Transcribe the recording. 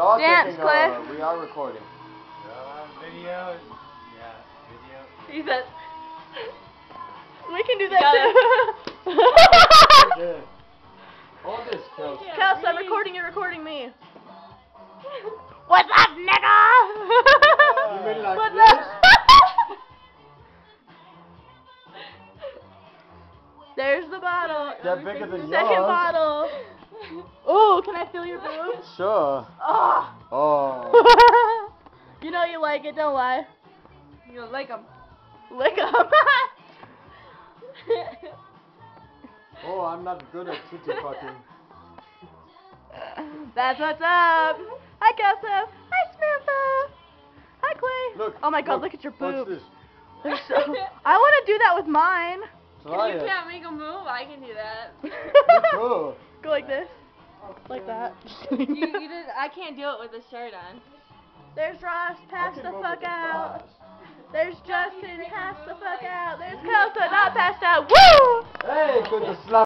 are Dance, taking, Clay. we are recording. Video. Yeah, video. He said. We can do that too. Yeah. Hold this, Kelsey. Kelsey, I'm recording you, recording me. What's up, nigga? You mean like What's this? up? There's the bottle. They're bigger than Second yours. bottle. Ooh, can I feel your boobs? Sure. Oh. Oh. You know you like it, don't lie. You like them. Lick 'em. Oh, I'm not good at titty fucking. That's what's up. Hi, Kelsey. Hi, Samantha. Hi, Clay. Look. Oh my God, look at your What's boobs. this? They're so. I want to do that with mine. Try You it. can't make them move. I can do that. Cool. Go like this. Like that. you did. I can't do it with a shirt on. There's Ross. Pass I the can move fuck with the out. thighs. There's Justin. Pass the fuck out. There's Kelsey. Not passed out. Woo! Hey, good to slap.